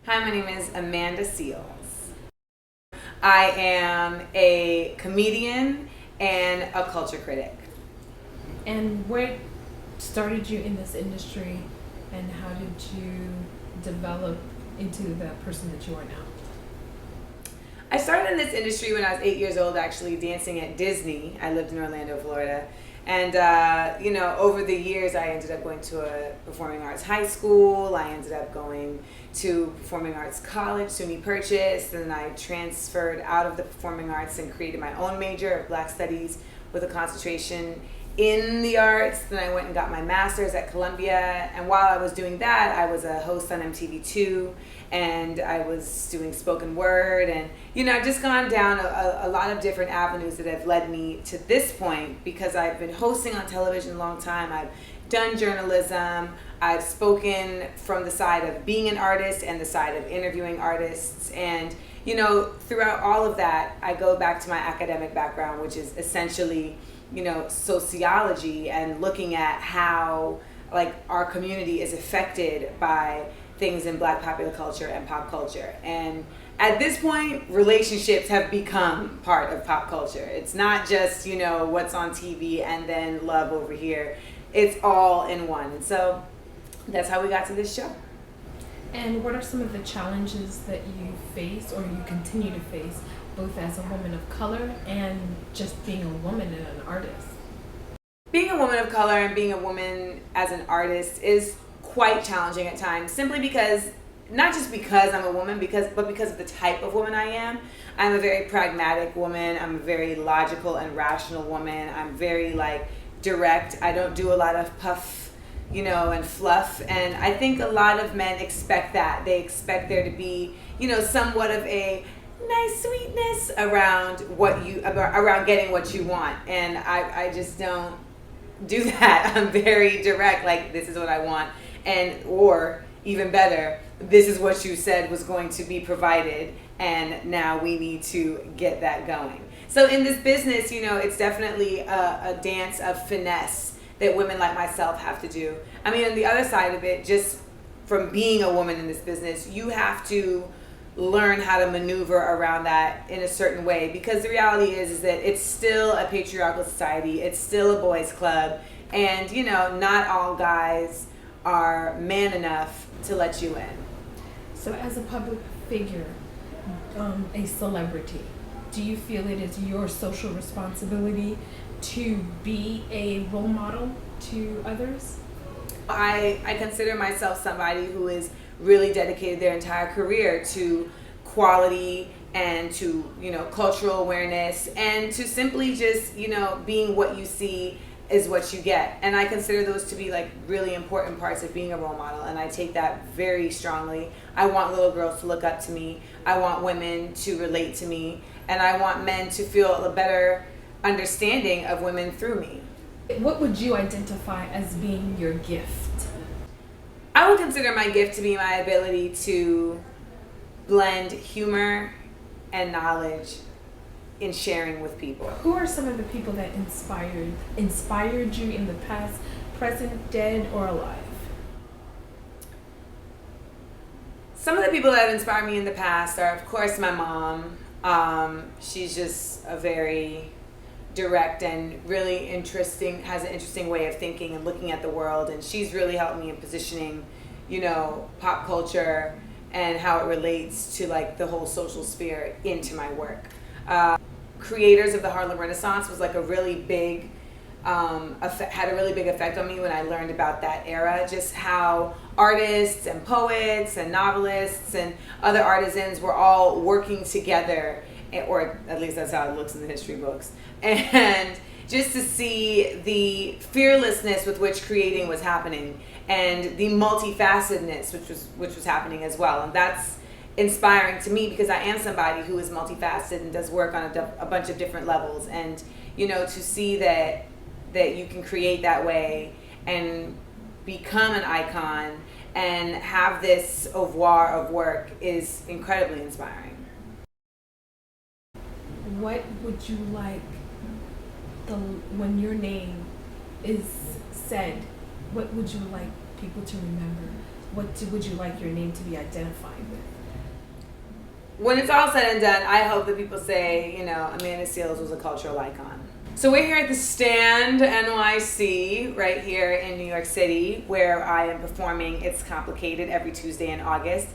Hi, my name is AmandaSeales. I am a comedian and a culture critic. And what started you in this industry, and how did you develop into the person that you are now? I started in this industry when I was 8 years old, actually dancing at Disney. I lived in Orlando, Florida. And, over the years, I ended up going to a performing arts high school. I ended up going to performing arts college, SUNY Purchase. Then I transferred out of the performing arts and created my own major of Black Studies with a concentration in the arts. Then I went and got my master's at Columbia. And while I was doing that, I was a host on MTV2, and I was doing spoken word. And, I've just gone down a lot of different avenues that have led me to this point, because I've been hosting on television a long time. I've done journalism. I've spoken from the side of being an artist and the side of interviewing artists. And, throughout all of that, I go back to my academic background, which is essentially sociology, and looking at how our community is affected by things in Black popular culture and pop culture. And at this point, relationships have become part of pop culture. It's not just what's on TV and then love over here. It's all in one. And so that's how we got to this show. And what are some of the challenges that you face, or you continue to face, both as a woman of color and just being a woman and an artist? Being a woman of color and being a woman as an artist is quite challenging at times, simply because, not just because I'm a woman, but because of the type of woman I am. I'm a very pragmatic woman. I'm a very logical and rational woman. I'm very direct. I don't do a lot of puff, and fluff. And I think a lot of men expect that. They expect there to be, somewhat of a nice sweetness around around getting what you want. And I just don't do that. I'm very direct. This is what I want, or even better, this is what you said was going to be provided, and now we need to get that going. So in this business, it's definitely a dance of finesse that women like myself have to do. I mean, on the other side of it, just from being a woman in this business, you have to learn how to maneuver around that in a certain way, because the reality is that it's still a patriarchal society. It's still a boys' club, and not all guys are man enough to let you in. So as a public figure, a celebrity, do you feel it is your social responsibility to be a role model to others? I consider myself somebody who is really dedicated their entire career to quality and to cultural awareness, and to simply just being what you see is what you get. And I consider those to be really important parts of being a role model, and I take that very strongly. I want little girls to look up to me. I want women to relate to me, and I want men to feel a better understanding of women through me. What would you identify as being your gift? I would consider my gift to be my ability to blend humor and knowledge in sharing with people. Who are some of the people that inspired you in the past, present, dead, or alive? Some of the people that have inspired me in the past are, of course, my mom. She's just a very direct and really has an interesting way of thinking and looking at the world, and she's really helped me in positioning pop culture and how it relates to the whole social sphere into my work. Creators of the Harlem Renaissance was a really big had a really big effect on me when I learned about that era, just how artists and poets and novelists and other artisans were all working together, or at least that's how it looks in the history books. And just to see the fearlessness with which creating was happening, and the multifacetedness which was happening as well. And that's inspiring to me, because I am somebody who is multifaceted and does work on a bunch of different levels. And to see that you can create that way and become an icon and have this oeuvre of work is incredibly inspiring. What would you like when your name is said, what would you like people to remember? What would you like your name to be identified with? when it's all said and done, I hope that people say, AmandaSeales was a cultural icon. So we're here at the Stand NYC right here in New York City, where I am performing It's Complicated every Tuesday in August.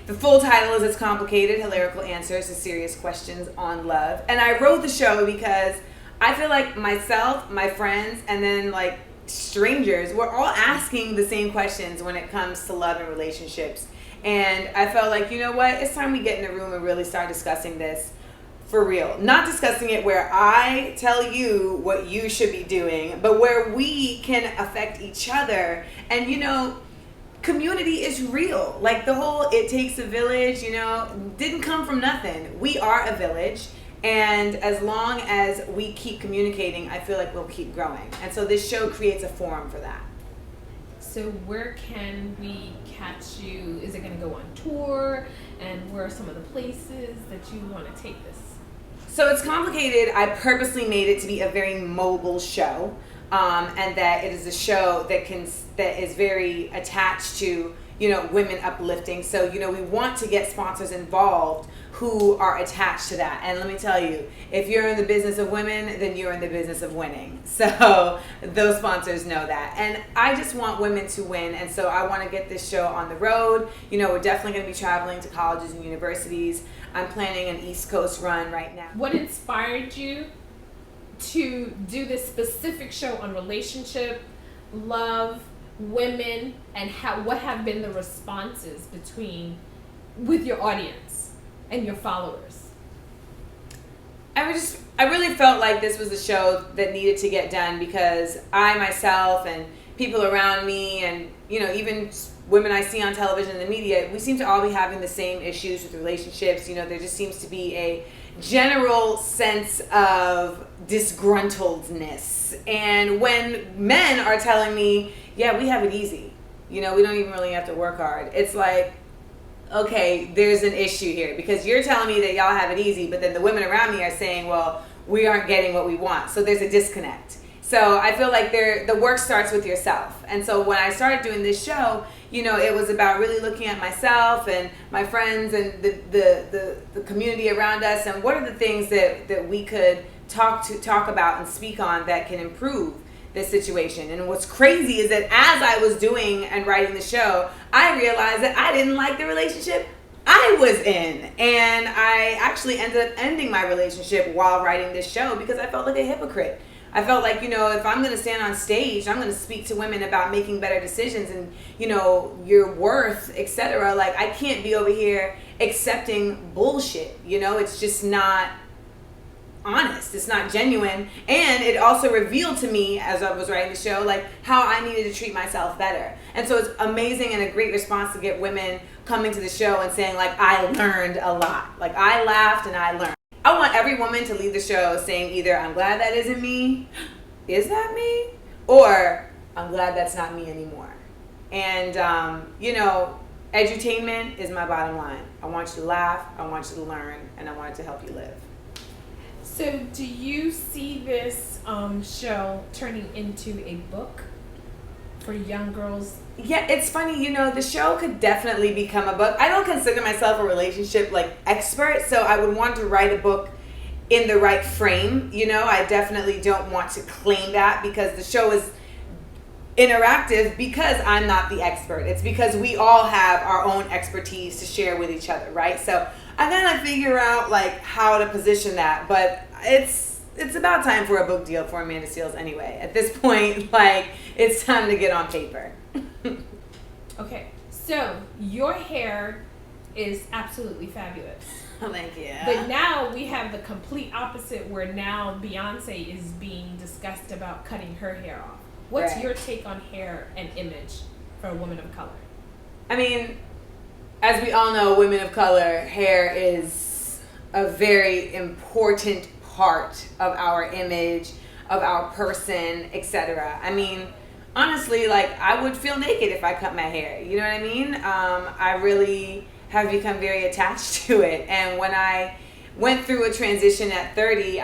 The full title is It's Complicated, Hilarical Answers to Serious Questions on Love. And I wrote the show because I feel like myself, my friends, and then like strangers, we're all asking the same questions when it comes to love and relationships. And I felt like, you know what, it's time we get in a room and really start discussing this for real. Not discussing it where I tell you what you should be doing, but where we can affect each other. And community is real. Like the whole it takes a village, didn't come from nothing. We are a village. And as long as we keep communicating, I feel like we'll keep growing. And so this show creates a forum for that. So where can we catch you? Is it going to go on tour? And where are some of the places that you want to take this? So It's Complicated. I purposely made it to be a very mobile show. And that it is a show that is very attached to, women uplifting. So, we want to get sponsors involved who are attached to that. And let me tell you, if you're in the business of women, then you're in the business of winning. So those sponsors know that. And I just want women to win. And so I want to get this show on the road. We're definitely going to be traveling to colleges and universities. I'm planning an East Coast run right now. What inspired you to do this specific show on relationship, love, women, and what have been the responses with your audience and your followers? I really felt like this was a show that needed to get done because I myself and people around me and even women I see on television and the media, we seem to all be having the same issues with relationships. There just seems to be a general sense of disgruntledness. And when men are telling me, yeah, we have it easy, we don't even really have to work hard, it's like, okay, there's an issue here because you're telling me that y'all have it easy, but then the women around me are saying, well, we aren't getting what we want. So there's a disconnect. So I feel like the work starts with yourself. And so when I started doing this show, it was about really looking at myself and my friends and the community around us and what are the things that we could talk about and speak on that can improve this situation. And what's crazy is that as I was doing and writing the show, I realized that I didn't like the relationship I was in. And I actually ended up ending my relationship while writing this show because I felt like a hypocrite. I felt like, if I'm going to stand on stage, I'm going to speak to women about making better decisions and, your worth, etc. Like, I can't be over here accepting bullshit. It's just not honest. It's not genuine. And it also revealed to me as I was writing the show, like, how I needed to treat myself better. And so it's amazing and a great response to get women coming to the show and saying, like, I learned a lot. Like, I laughed and I learned. I want every woman to leave the show saying either, I'm glad that isn't me, is that me? Or, I'm glad that's not me anymore. And, edutainment is my bottom line. I want you to laugh, I want you to learn, and I want it to help you live. So do you see this show turning into a book for young girls? Yeah, it's funny, the show could definitely become a book. I don't consider myself a relationship expert, so I would want to write a book in the right frame. I definitely don't want to claim that because the show is interactive because I'm not the expert. It's because we all have our own expertise to share with each other, right? So I gotta figure out how to position that, but it's about time for a book deal for AmandaSeales anyway. At this point, it's time to get on paper. Okay, so your hair is absolutely fabulous. Oh, thank you. But now we have the complete opposite where now Beyonce is being discussed about cutting her hair off. What's Right. your take on hair and image for a woman of color? I mean, as we all know, women of color, hair is a very important part of our image, of our person, etc. I mean, honestly, I would feel naked if I cut my hair. You know what I mean? I really have become very attached to it. And when I went through a transition at 30,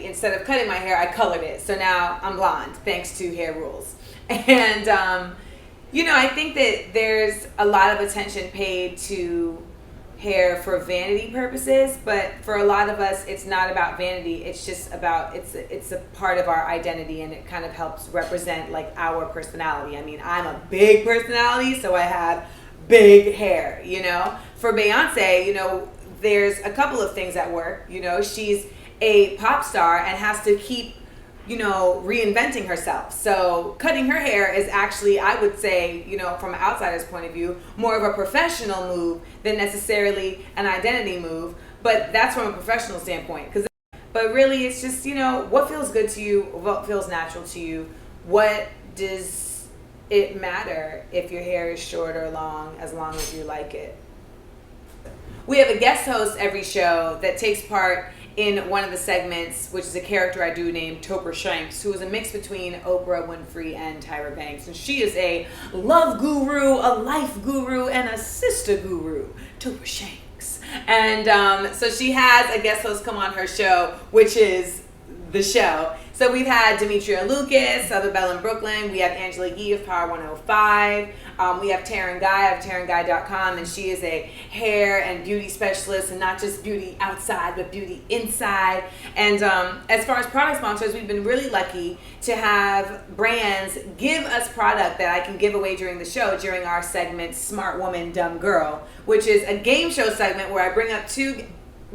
instead of cutting my hair, I colored it. So now I'm blonde, thanks to Hair Rules. And, I think that there's a lot of attention paid to hair for vanity purposes, but for a lot of us it's not about vanity. It's just about it's a part of our identity, and it kind of helps represent like our personality. I mean, I'm a big personality, so I have big hair, you know. For Beyonce, you know, there's a couple of things at work. You know, she's a pop star and has to keep, you know, reinventing herself. So cutting her hair is actually, I would say, you know, from an outsider's point of view, more of a professional move than necessarily an identity move. But that's from a professional standpoint. But really, it's just, you know, what feels good to you, what feels natural to you. What does it matter if your hair is short or long, as long as you like it? We have a guest host every show that takes part in one of the segments, which is a character I do named Topher Shanks, who is a mix between Oprah Winfrey and Tyra Banks. And she is a love guru, a life guru, and a sister guru, Topher Shanks. And so she has a guest host come on her show, which is the show. So we've had Demetria Lucas, Southern Belle in Brooklyn. We have Angela Yee of Power 105. We have Taryn Guy of TarynGuy.com, and she is a hair and beauty specialist, and not just beauty outside, but beauty inside. And as far as product sponsors, we've been really lucky to have brands give us product that I can give away during the show during our segment, Smart Woman, Dumb Girl, which is a game show segment where I bring up two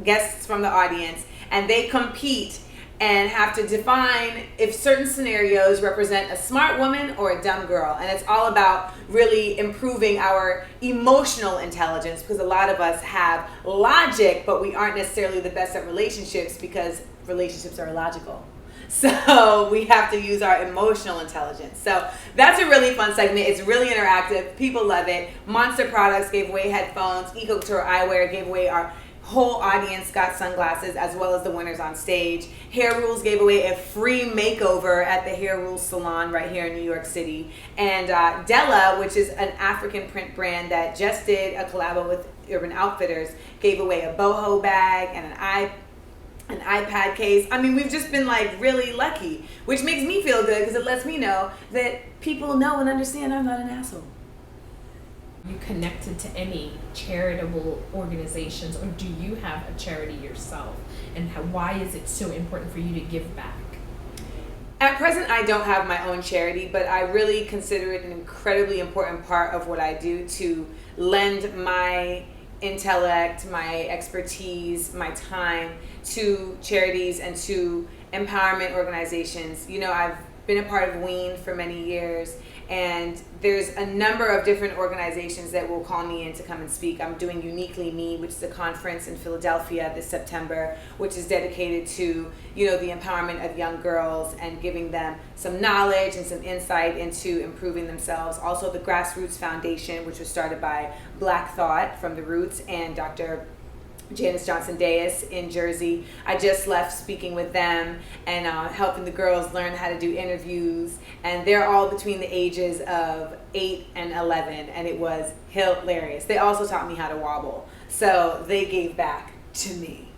guests from the audience, and they compete and have to define if certain scenarios represent a smart woman or a dumb girl. And it's all about really improving our emotional intelligence, because a lot of us have logic, but we aren't necessarily the best at relationships because relationships are illogical. So we have to use our emotional intelligence. So that's a really fun segment. It's really interactive. People love it. Monster Products gave away headphones. Eco Couture Eyewear gave away our whole audience got sunglasses, as well as the winners on stage. Hair Rules gave away a free makeover at the Hair Rules salon right here in New York City. And Della, which is an African print brand that just did a collab with Urban Outfitters, gave away a boho bag and an iPad case. I mean, we've just been like really lucky, which makes me feel good because it lets me know that people know and understand I'm not an asshole. You connected to any charitable organizations, or do you have a charity yourself? And why is it so important for you to give back? At present, I don't have my own charity, but I really consider it an incredibly important part of what I do to lend my intellect, my expertise, my time to charities and to empowerment organizations. You know, I've been a part of WEAN for many years, and there's a number of different organizations that will call me in to come and speak. I'm doing Uniquely Me, which is a conference in Philadelphia this September, which is dedicated to, you know, the empowerment of young girls and giving them some knowledge and some insight into improving themselves. Also the Grassroots Foundation, which was started by Black Thought from the Roots and Dr. Janice Johnson-Deas in Jersey. I just left speaking with them and helping the girls learn how to do interviews, and they're all between the ages of 8 and 11, and it was hilarious. They also taught me how to wobble, so they gave back to me.